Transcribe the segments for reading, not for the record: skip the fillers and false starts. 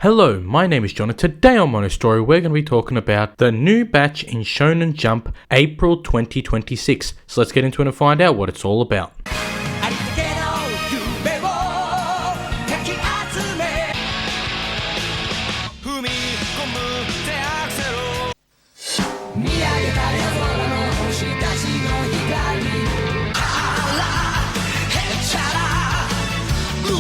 Hello, my name is John and today on Mono Story we're going to be talking about the new batch in Shonen Jump April 2026. So let's get into it and find out what it's all about.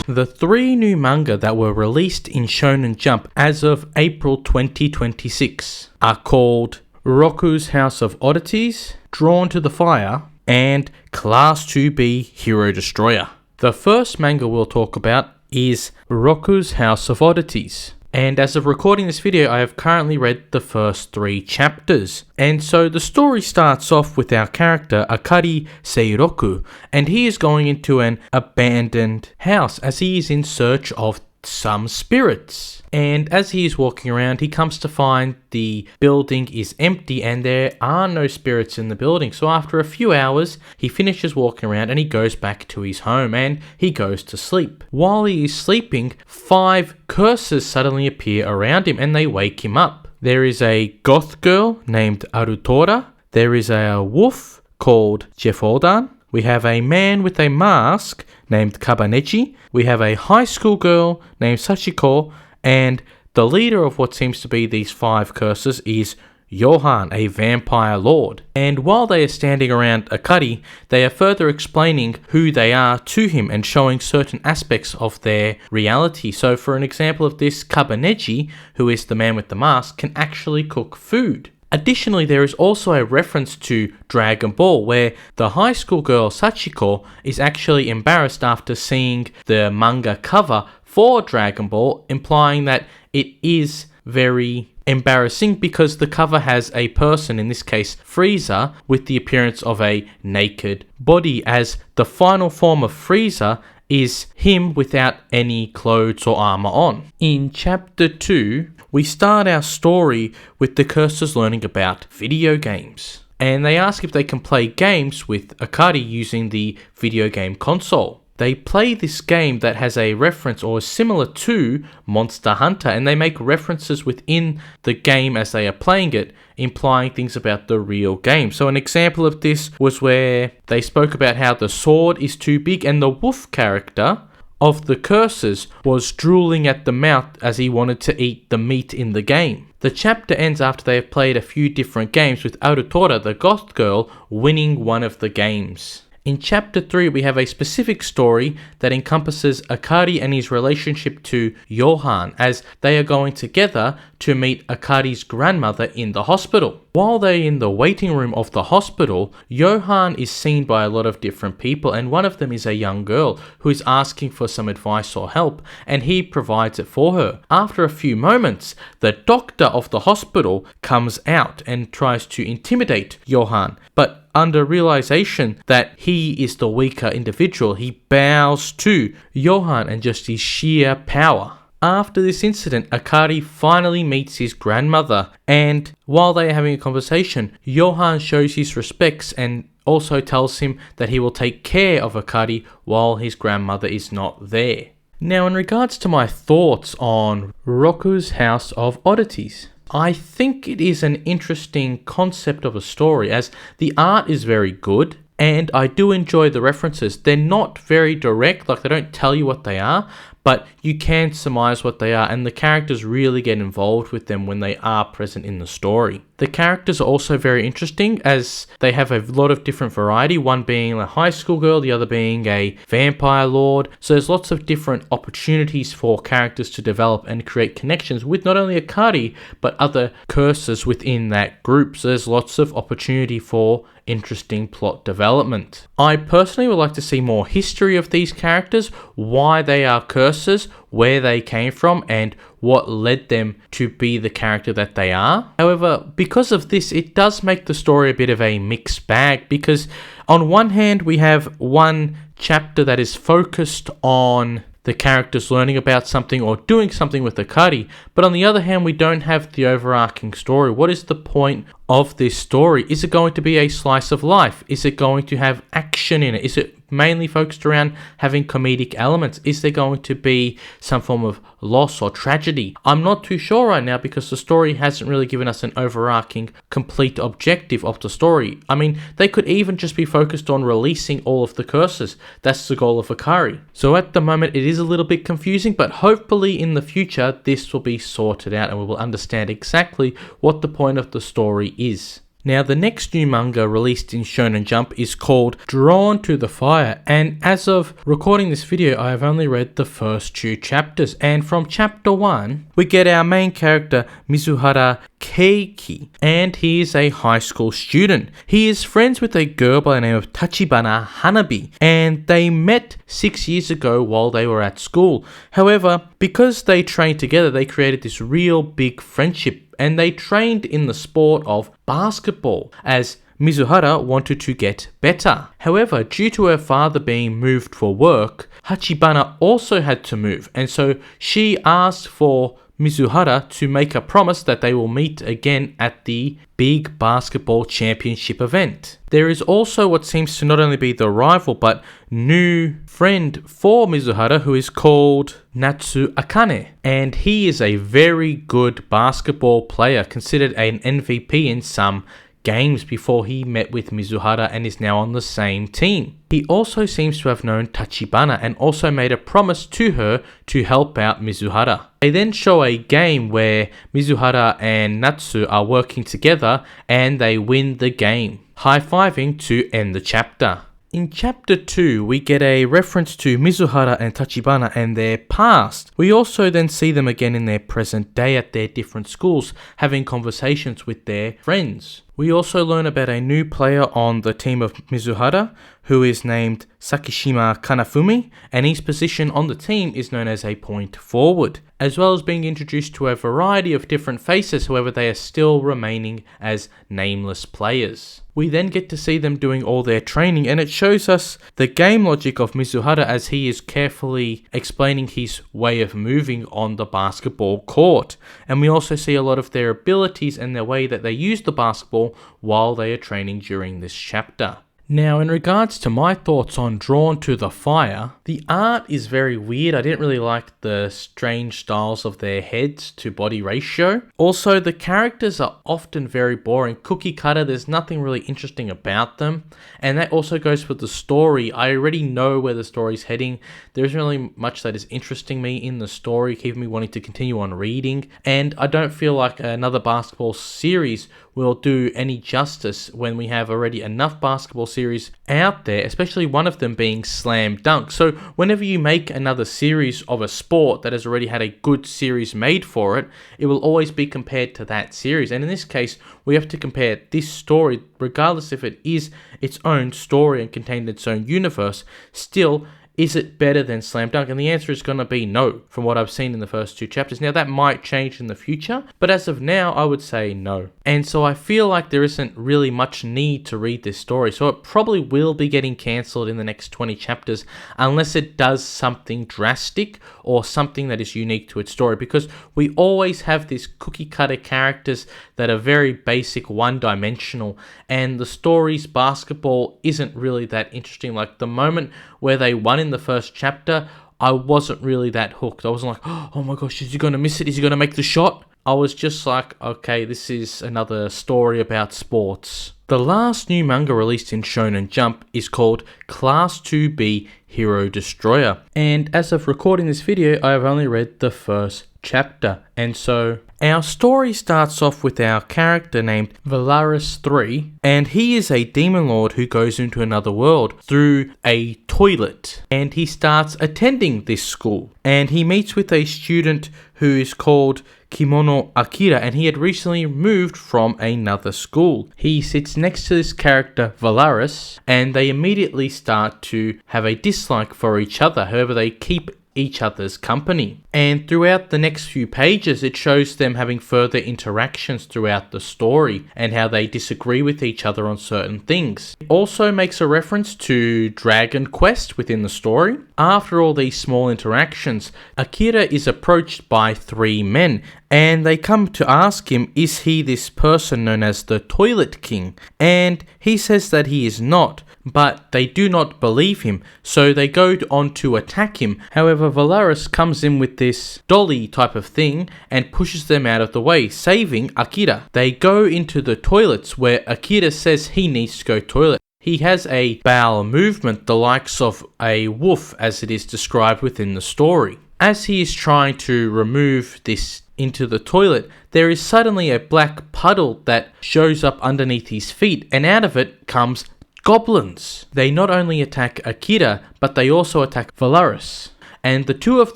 The three new manga that were released in Shonen Jump as of April 2026 are called Rocku's House of Oddities, Drawn to the Fire, and Class 2B Hero Destroyer. The first manga we'll talk about is Rocku's House of Oddities. And as of recording this video, I have currently read the first 3 chapters. And so the story starts off with our character, Akari Seiroku, and he is going into an abandoned house as he is in search of some spirits. And as he is walking around, he comes to find the building is empty and there are no spirits in the building. So after a few hours, he finishes walking around and he goes back to his home and he goes to sleep. While he is sleeping, 5 curses suddenly appear around him and they wake him up. There is a goth girl named Arutora. There is a wolf called Jeffodan. We have a man with a mask named Kabanechi. We have a high school girl named Sachiko. And the leader of what seems to be these 5 curses is Johan, a vampire lord. And while they are standing around Akari, they are further explaining who they are to him and showing certain aspects of their reality. So for an example of this, Kabanechi, who is the man with the mask, can actually cook food. Additionally, there is also a reference to Dragon Ball where the high school girl Sachiko is actually embarrassed after seeing the manga cover for Dragon Ball, implying that it is very embarrassing because the cover has a person, in this case Frieza, with the appearance of a naked body, as the final form of Frieza is him without any clothes or armor on. In chapter 2, we start our story with the curses learning about video games. And they ask if they can play games with Akari using the video game console. They play this game that has a reference or is similar to Monster Hunter, and they make references within the game as they are playing it, implying things about the real game. So an example of this was where they spoke about how the sword is too big and the wolf character of the curses was drooling at the mouth as he wanted to eat the meat in the game. The chapter ends after they have played a few different games, with Arutora, the goth girl, winning one of the games. In chapter 3, we have a specific story that encompasses Akari and his relationship to Johan, as they are going together to meet Akari's grandmother in the hospital. While they're in the waiting room of the hospital, Johan is seen by a lot of different people, and one of them is a young girl who is asking for some advice or help, and he provides it for her. After a few moments, the doctor of the hospital comes out and tries to intimidate Johan, but under realization that he is the weaker individual, he bows to Johan and just his sheer power. After this incident, Akari finally meets his grandmother, and while they are having a conversation, Johan shows his respects and also tells him that he will take care of Akari while his grandmother is not there. Now, in regards to my thoughts on Rocku's House of Oddities, I think it is an interesting concept of a story, as the art is very good and I do enjoy the references. They're not very direct, like they don't tell you what they are, but you can surmise what they are, and the characters really get involved with them when they are present in the story. The characters are also very interesting as they have a lot of different variety, one being a high school girl, the other being a vampire lord. So there's lots of different opportunities for characters to develop and create connections with not only Akari, but other curses within that group. So there's lots of opportunity for interesting plot development. I personally would like to see more history of these characters, why they are curses, where they came from, and what led them to be the character that they are. However, because of this, it does make the story a bit of a mixed bag, because on one hand, we have one chapter that is focused on the characters learning about something or doing something with Akari, but on the other hand, we don't have the overarching story. What is the point of this story? Is it going to be a slice of life? Is it going to have action in it? Is it mainly focused around having comedic elements? Is there going to be some form of loss or tragedy? I'm not too sure right now because the story hasn't really given us an overarching, complete objective of the story. I mean, they could even just be focused on releasing all of the curses. That's the goal of Akari. So at the moment, it is a little bit confusing, but hopefully in the future, this will be sorted out and we will understand exactly what the point of the story is. Now, the next new manga released in Shonen Jump is called Drawn to the Fire, and as of recording this video, I have only read the first 2 chapters, and from chapter 1, we get our main character, Mizuhara Keiki, and he is a high school student. He is friends with a girl by the name of Tachibana Hanabi, and they met 6 years ago while they were at school. However, because they trained together, they created this real big friendship, and they trained in the sport of basketball, as Mizuhara wanted to get better. However, due to her father being moved for work, Hachibana also had to move, and so she asked for Mizuhara to make a promise that they will meet again at the big basketball championship event. There is also what seems to not only be the rival but new friend for Mizuhara, who is called Natsu Akane, and he is a very good basketball player, considered an MVP in some games before he met with Mizuhara and is now on the same team. He also seems to have known Tachibana and also made a promise to her to help out Mizuhara. They then show a game where Mizuhara and Natsu are working together and they win the game, high-fiving to end the chapter. In chapter 2, we get a reference to Mizuhara and Tachibana and their past. We also then see them again in their present day at their different schools, having conversations with their friends. We also learn about a new player on the team of Mizuhara, who is named Sakishima Kanafumi, and his position on the team is known as a point forward, as well as being introduced to a variety of different faces, however they are still remaining as nameless players. We then get to see them doing all their training, and it shows us the game logic of Mizuhara as he is carefully explaining his way of moving on the basketball court. And we also see a lot of their abilities and their way that they use the basketball while they are training during this chapter. Now, in regards to my thoughts on Drawn to the Fire, the art is very weird. I didn't really like the strange styles of their heads to body ratio. Also, the characters are often very boring, cookie cutter. There's nothing really interesting about them. And that also goes with the story. I already know where the story's heading. There isn't really much that is interesting me in the story, keeping me wanting to continue on reading. And I don't feel like another basketball series will do any justice when we have already enough basketball series out there, especially one of them being Slam Dunk. So whenever you make another series of a sport that has already had a good series made for it, it will always be compared to that series. And in this case, we have to compare this story, regardless if it is its own story and contained in its own universe, still, is it better than Slam Dunk? And the answer is going to be no, from what I've seen in the first 2 chapters. Now, that might change in the future, but as of now, I would say no. And so I feel like there isn't really much need to read this story, so it probably will be getting cancelled in the next 20 chapters, unless it does something drastic or something that is unique to its story, because we always have these cookie-cutter characters that are very basic, one-dimensional, and the story's basketball isn't really that interesting. Like, the moment where they won in the first chapter, I wasn't really that hooked. I wasn't like, oh my gosh, is he going to miss it? Is he going to make the shot? I was just like, okay, this is another story about sports. The last new manga released in Shonen Jump is called Class 2B Hero Destroyer. And as of recording this video, I have only read the first chapter. And so our story starts off with our character named Valaris 3, and he is a demon lord who goes into another world through a toilet, and he starts attending this school, and he meets with a student who is called Kimono Akira, and he had recently moved from another school. He sits next to this character Valaris, and they immediately start to have a dislike for each other. However, they keep each other's company. And throughout the next few pages, it shows them having further interactions throughout the story and how they disagree with each other on certain things. It also makes a reference to Dragon Quest within the story. After all these small interactions, Akira is approached by 3 men, and they come to ask him, is he this person known as the Toilet King? And he says that he is not, but they do not believe him, so they go on to attack him. However, Valaris comes in with this dolly type of thing and pushes them out of the way, saving Akira. They go into the toilets where Akira says he needs to go toilet. He has a bowel movement, the likes of a wolf as it is described within the story. As he is trying to remove this into the toilet, there is suddenly a black puddle that shows up underneath his feet, and out of it comes goblins. They not only attack Akira, but they also attack Valaris. And the two of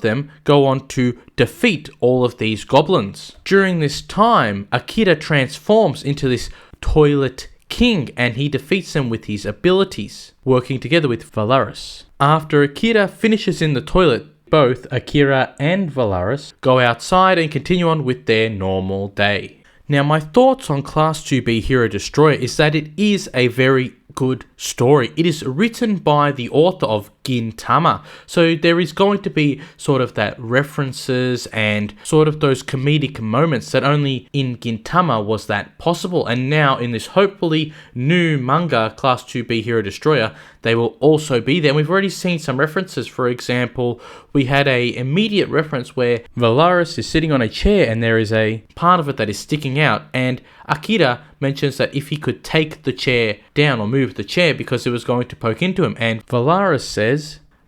them go on to defeat all of these goblins. During this time, Akira transforms into this Toilet King, and he defeats them with his abilities, working together with Valaris. After Akira finishes in the toilet, both Akira and Valaris go outside and continue on with their normal day. Now, my thoughts on Class 2B Hero Destroyer is that it is a very good story. It is written by the author of Gintama, so there is going to be sort of that references and sort of those comedic moments that only in Gintama was that possible, and now in this hopefully new manga Class 2B Hero Destroyer they will also be there. And we've already seen some references. For example, we had a immediate reference where Valaris is sitting on a chair and there is a part of it that is sticking out, and Akira mentions that if he could take the chair down or move the chair because it was going to poke into him, and Valaris says,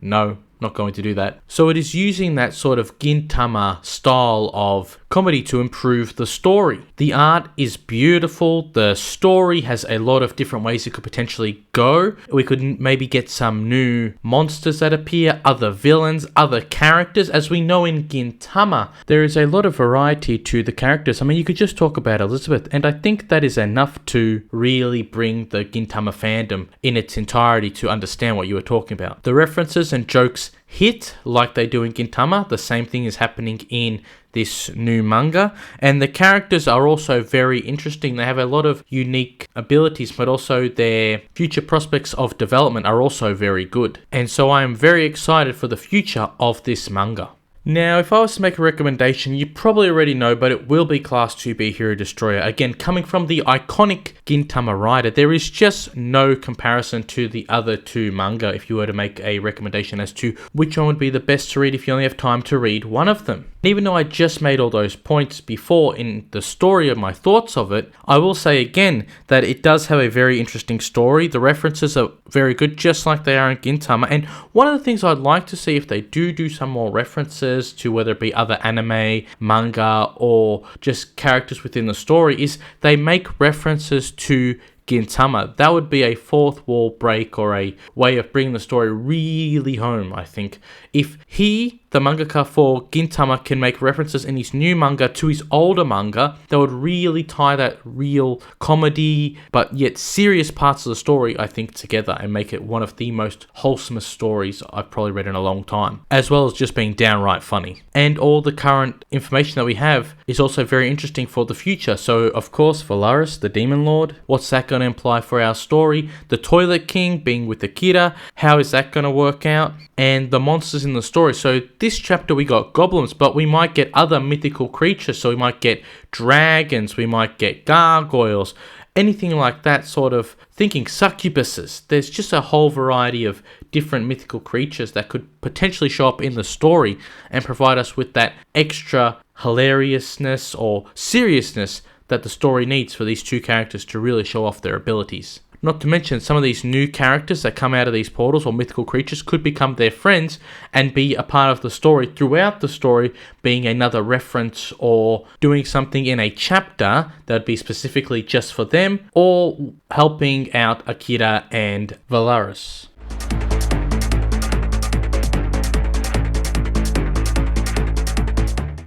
no, not going to do that. So it is using that sort of Gintama style of comedy to improve the story. The art is beautiful. The story has a lot of different ways it could potentially go. We could maybe get some new monsters that appear, other villains, other characters. As we know in Gintama, there is a lot of variety to the characters. I mean, you could just talk about Elizabeth, and I think that is enough to really bring the Gintama fandom in its entirety to understand what you were talking about. The references and jokes hit like they do in Gintama. The same thing is happening in this new manga, and the characters are also very interesting. They have a lot of unique abilities, but also their future prospects of development are also very good, and so I am very excited for the future of this manga. Now, if I was to make a recommendation, you probably already know, but it will be Class 2B Hero Destroyer. Again, coming from the iconic Gintama writer, there is just no comparison to the other two manga if you were to make a recommendation as to which one would be the best to read if you only have time to read one of them. Even though I just made all those points before in the story of my thoughts of it, I will say again that it does have a very interesting story. The references are very good, just like they are in Gintama. And one of the things I'd like to see if they do some more references to whether it be other anime, manga, or just characters within the story is they make references to Gintama. That would be a fourth wall break or a way of bringing the story really home, I think. If he, the mangaka for Gintama, can make references in his new manga to his older manga, that would really tie that real comedy but yet serious parts of the story, I think, together and make it one of the most wholesomest stories I've probably read in a long time, as well as just being downright funny. And all the current information that we have is also very interesting for the future. So, of course, Valaris, the Demon Lord, what's that going to imply for our story? The Toilet King being with Akira, how is that going to work out? And the monsters in the story. So this chapter we got goblins, but we might get other mythical creatures. So we might get dragons, we might get gargoyles, anything like that sort of thinking, succubuses. There's just a whole variety of different mythical creatures that could potentially show up in the story and provide us with that extra hilariousness or seriousness that the story needs for these two characters to really show off their abilities. Not to mention, some of these new characters that come out of these portals or mythical creatures could become their friends and be a part of the story throughout the story, being another reference or doing something in a chapter that would be specifically just for them, or helping out Akira and Valaris.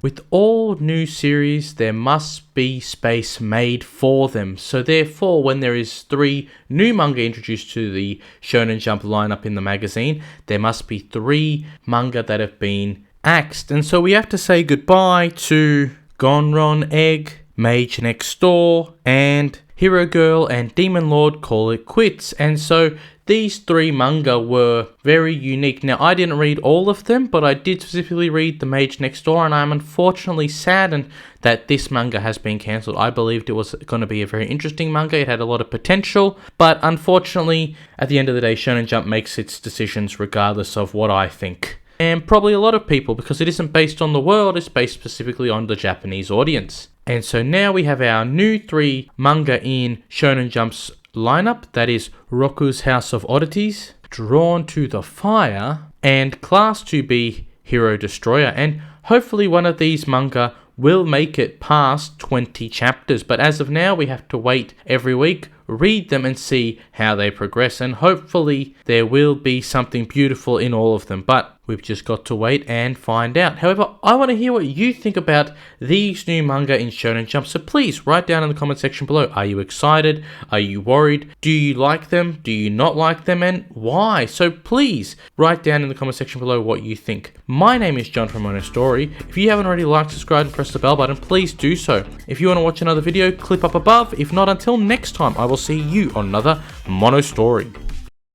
with all new series, there must be space made for them. So therefore, when there is 3 new manga introduced to the Shonen Jump lineup in the magazine, there must be 3 manga that have been axed. And so we have to say goodbye to Gonron Egg, Mage Next Door, and Hero Girl and Demon Lord Call It Quits. And so these 3 manga were very unique. Now, I didn't read all of them, but I did specifically read The Mage Next Door, and I'm unfortunately saddened that this manga has been cancelled. I believed it was going to be a very interesting manga. It had a lot of potential, but unfortunately, at the end of the day, Shonen Jump makes its decisions regardless of what I think. And probably a lot of people, because it isn't based on the world, it's based specifically on the Japanese audience. And so now we have our new 3 manga in Shonen Jump's lineup. That is Rocku's House of Oddities, Drawn to the Fire, and Class 2B Hero Destroyer. And hopefully one of these manga will make it past 20 chapters. But as of now, we have to wait every week, read them and see how they progress. And hopefully there will be something beautiful in all of them. But we've just got to wait and find out. However, I want to hear what you think about these new manga in Shonen Jump. So please write down in the comment section below. Are you excited? Are you worried? Do you like them? Do you not like them? And why? So please write down in the comment section below what you think. My name is John from Mono Story. If you haven't already liked, subscribed, and pressed the bell button, please do so. If you want to watch another video, click up above. If not, until next time, I will see you on another Mono Story.